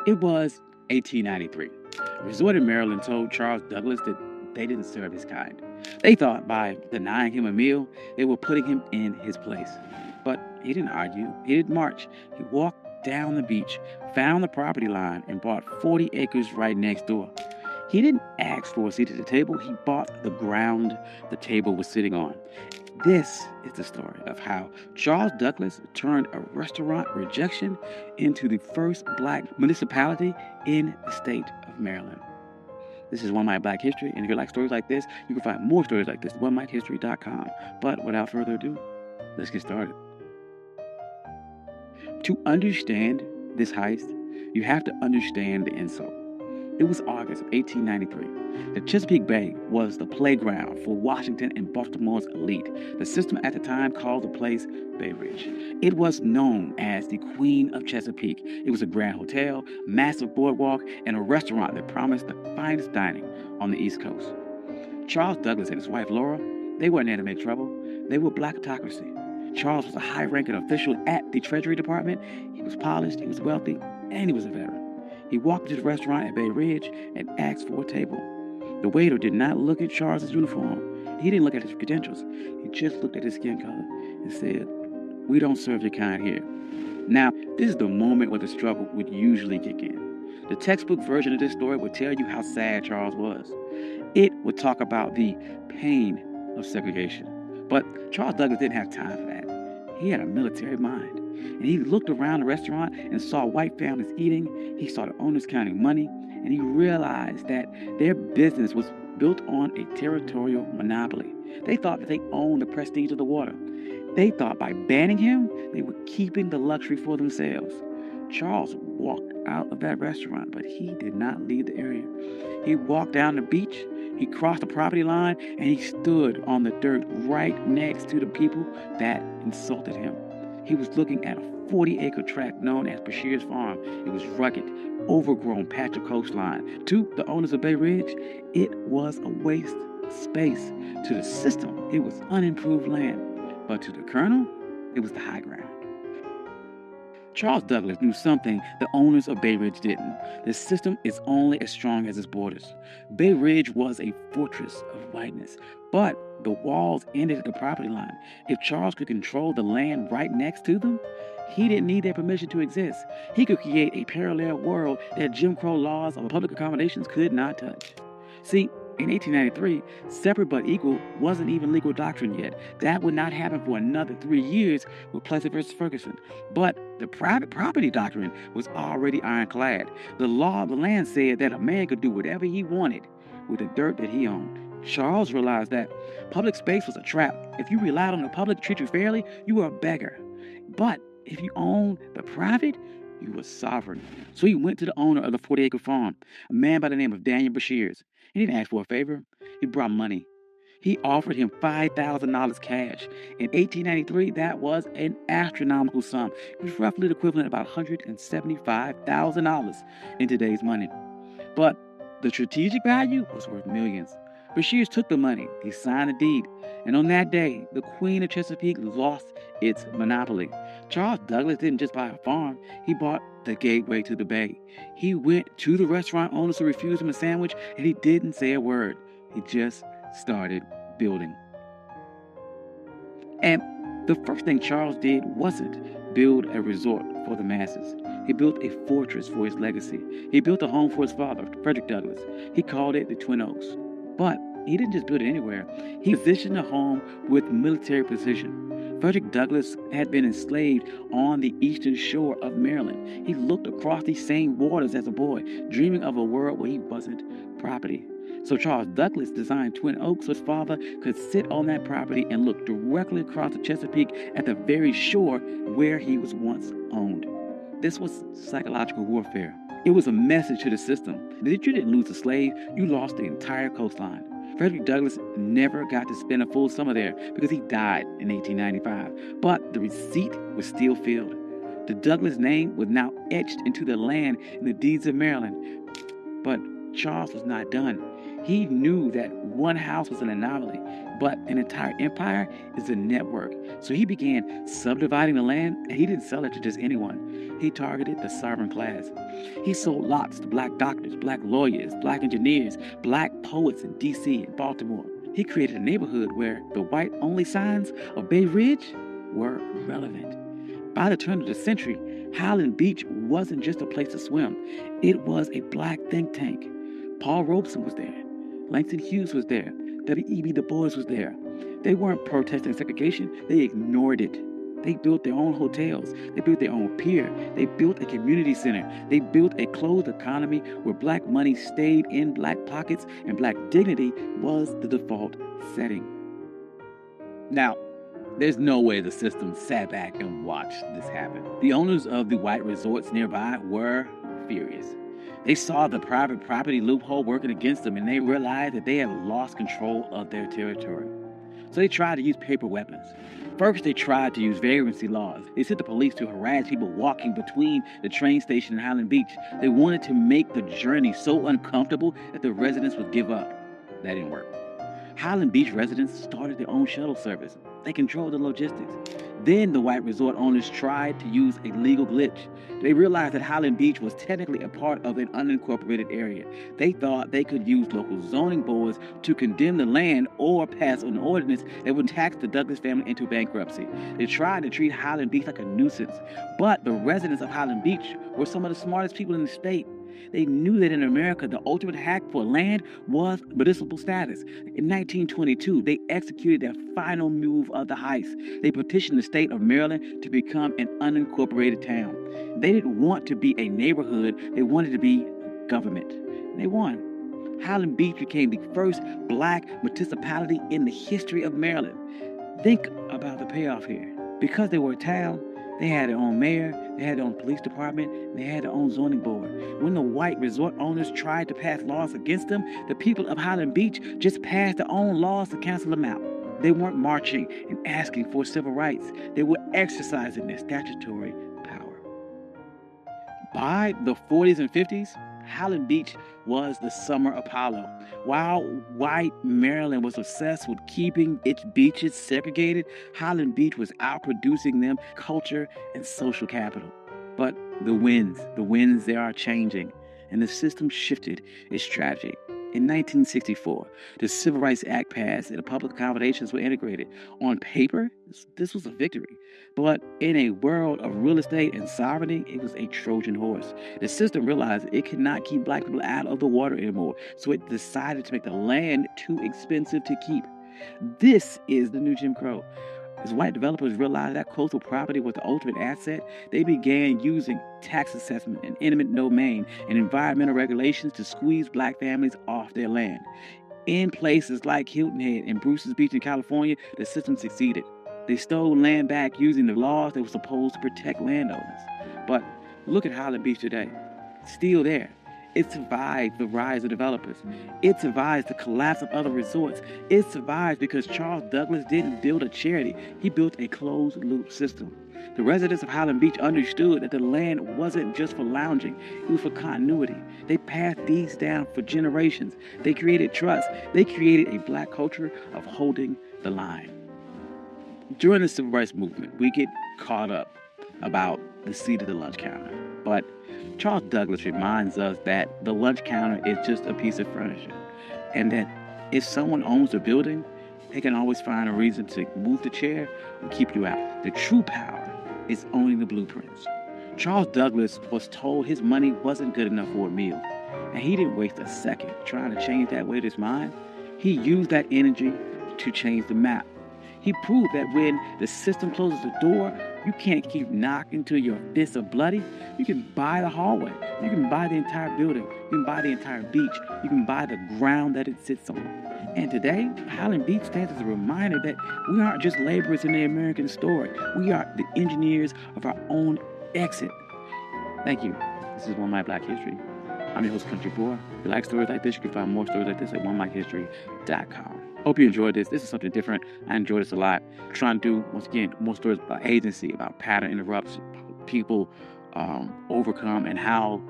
It was 1893. A resort in Maryland told Charles Douglass that they didn't serve his kind. They thought by denying him a meal, they were putting him in his place. But he didn't argue. He didn't march. He walked down the beach, found the property line, and bought 40 acres right next door. He didn't ask for a seat at the table. He bought the ground the table was sitting on. This is the story of how Charles Douglass turned a restaurant rejection into the first black municipality in the state of Maryland. This is One Mike Black History, and if you like stories like this, you can find more stories like this at onemikehistory.com. But without further ado, let's get started. To understand this heist, you have to understand the insult. It was August of 1893. The Chesapeake Bay was the playground for Washington and Baltimore's elite. The system at the time called the place Bay Ridge. It was known as the Queen of Chesapeake. It was a grand hotel, massive boardwalk, and a restaurant that promised the finest dining on the East Coast. Charles Douglass and his wife Laura, they weren't there to make trouble. They were blackocracy. Charles was a high-ranking official at the Treasury Department. He was polished, he was wealthy, and he was a veteran. He walked to the restaurant at Bay Ridge and asked for a table. The waiter did not look at Charles's uniform. He didn't look at his credentials. He just looked at his skin color and said, "We don't serve your kind here." Now, this is the moment where the struggle would usually kick in. The textbook version of this story would tell you how sad Charles was. It would talk about the pain of segregation. But Charles Douglass didn't have time for that. He had a military mind. And he looked around the restaurant and saw white families eating. He saw the owners counting money. And he realized that their business was built on a territorial monopoly. They thought that they owned the prestige of the water. They thought by banning him, they were keeping the luxury for themselves. Charles walked out of that restaurant, but he did not leave the area. He walked down the beach. He crossed the property line, and he stood on the dirt right next to the people that insulted him. He was looking at a 40-acre tract known as Bashir's Farm. It was rugged, overgrown patch of coastline. To the owners of Bay Ridge, it was a waste of space. To the system, it was unimproved land. But to the Colonel, it was the high ground. Charles Douglass knew something the owners of Bay Ridge didn't. The system is only as strong as its borders. Bay Ridge was a fortress of whiteness, but the walls ended at the property line. If Charles could control the land right next to them, he didn't need their permission to exist. He could create a parallel world that Jim Crow laws of public accommodations could not touch. See, in 1893, separate but equal wasn't even legal doctrine yet. That would not happen for another 3 years with Plessy versus Ferguson. But the private property doctrine was already ironclad. The law of the land said that a man could do whatever he wanted with the dirt that he owned. Charles realized that public space was a trap. If you relied on the public to treat you fairly, you were a beggar. But if you owned the private, you were sovereign. So he went to the owner of the 40-acre farm, a man by the name of Daniel Bashirs. He didn't ask for a favor. He brought money. He offered him $5,000 cash. In 1893, that was an astronomical sum. It was roughly the equivalent of about $175,000 in today's money. But the strategic value was worth millions. Bashirs took the money. He signed the deed. And on that day, the Queen of Chesapeake lost its monopoly. Charles Douglass didn't just buy a farm. He bought the gateway to the bay. He went to the restaurant owners who refused him a sandwich, and he didn't say a word. He just started building. And the first thing Charles did wasn't build a resort for the masses. He built a fortress for his legacy. He built a home for his father, Frederick Douglass. He called it the Twin Oaks. But he didn't just build it anywhere. He positioned the home with military precision. Frederick Douglass had been enslaved on the eastern shore of Maryland. He looked across these same waters as a boy, dreaming of a world where he wasn't property. So Charles Douglass designed Twin Oaks so his father could sit on that property and look directly across the Chesapeake at the very shore where he was once owned. This was psychological warfare. It was a message to the system that if you didn't lose a slave, you lost the entire coastline. Frederick Douglass never got to spend a full summer there because he died in 1895, but the receipt was still filled. The Douglass name was now etched into the land in the deeds of Maryland. But Charles was not done. He knew that one house was an anomaly, but an entire empire is a network. So he began subdividing the land, and he didn't sell it to just anyone. He targeted the sovereign class. He sold lots to black doctors, black lawyers, black engineers, black poets in D.C. and Baltimore. He created a neighborhood where the white-only signs of Bay Ridge were irrelevant. By the turn of the century, Highland Beach wasn't just a place to swim. It was a black think tank. Paul Robeson was there. Langston Hughes was there. W.E.B. Du Bois was there. They weren't protesting segregation. They ignored it. They built their own hotels. They built their own pier. They built a community center. They built a closed economy where black money stayed in black pockets and black dignity was the default setting. Now, there's no way the system sat back and watched this happen. The owners of the white resorts nearby were furious. They saw the private property loophole working against them, and they realized that they had lost control of their territory. So they tried to use paper weapons. First, they tried to use vagrancy laws. They sent the police to harass people walking between the train station and Highland Beach. They wanted to make the journey so uncomfortable that the residents would give up. That didn't work. Highland Beach residents started their own shuttle service. They controlled the logistics. Then the white resort owners tried to use a legal glitch. They realized that Highland Beach was technically a part of an unincorporated area. They thought they could use local zoning boards to condemn the land or pass an ordinance that would tax the Douglass family into bankruptcy. They tried to treat Highland Beach like a nuisance, but the residents of Highland Beach were some of the smartest people in the state. They knew that in America, the ultimate hack for land was municipal status. In 1922, they executed their final move of the heist. They petitioned the state of Maryland to become an unincorporated town. They didn't want to be a neighborhood. They wanted to be government. And they won. Highland Beach became the first black municipality in the history of Maryland. Think about the payoff here. Because they were a town, they had their own mayor, they had their own police department, and they had their own zoning board. When the white resort owners tried to pass laws against them, the people of Highland Beach just passed their own laws to cancel them out. They weren't marching and asking for civil rights. They were exercising their statutory power. By the 40s and 50s, Highland Beach was the summer Apollo. While white Maryland was obsessed with keeping its beaches segregated, Highland Beach was outproducing them culture and social capital. But the winds, they are changing, and the system shifted its strategy. In 1964, the Civil Rights Act passed and the public accommodations were integrated. On paper, this was a victory. But in a world of real estate and sovereignty, it was a Trojan horse. The system realized it could not keep black people out of the water anymore, so it decided to make the land too expensive to keep. This is the new Jim Crow. As white developers realized that coastal property was the ultimate asset, they began using tax assessment and eminent domain and environmental regulations to squeeze black families off their land. In places like Hilton Head and Bruce's Beach in California, the system succeeded. They stole land back using the laws that were supposed to protect landowners. But look at Highland Beach today. It's still there. It survived the rise of developers. It survives the collapse of other resorts. It survives because Charles Douglass didn't build a charity. He built a closed-loop system. The residents of Highland Beach understood that the land wasn't just for lounging. It was for continuity. They passed these down for generations. They created trust. They created a black culture of holding the line. During the Civil Rights Movement, we get caught up about the seat of the lunch counter. But Charles Douglass reminds us that the lunch counter is just a piece of furniture, and that if someone owns a building, they can always find a reason to move the chair or keep you out. The true power is owning the blueprints. Charles Douglass was told his money wasn't good enough for a meal, and he didn't waste a second trying to change that with his mind. He used that energy to change the map. He proved that when the system closes the door, you can't keep knocking till your fists are bloody. You can buy the hallway. You can buy the entire building. You can buy the entire beach. You can buy the ground that it sits on. And today, Highland Beach stands as a reminder that we aren't just laborers in the American story. We are the engineers of our own exit. Thank you. This is One My Black History. I'm your host, Country Boy. If you like stories like this, you can find more stories like this at onemyhistory.com. Hope you enjoyed this. This is something different. I enjoyed this a lot. Trying to do, once again, more stories about agency, about pattern interrupts, people overcome, and how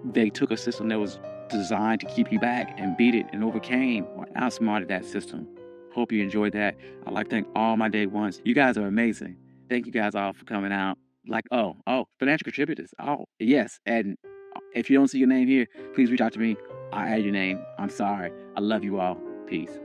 they took a system that was designed to keep you back and beat it and overcame or outsmarted that system. Hope you enjoyed that. I'd like to thank all my day ones. You guys are amazing. Thank you guys all for coming out. Like, financial contributors. Oh, yes. And if you don't see your name here, please reach out to me. I'll add your name. I'm sorry. I love you all. Peace.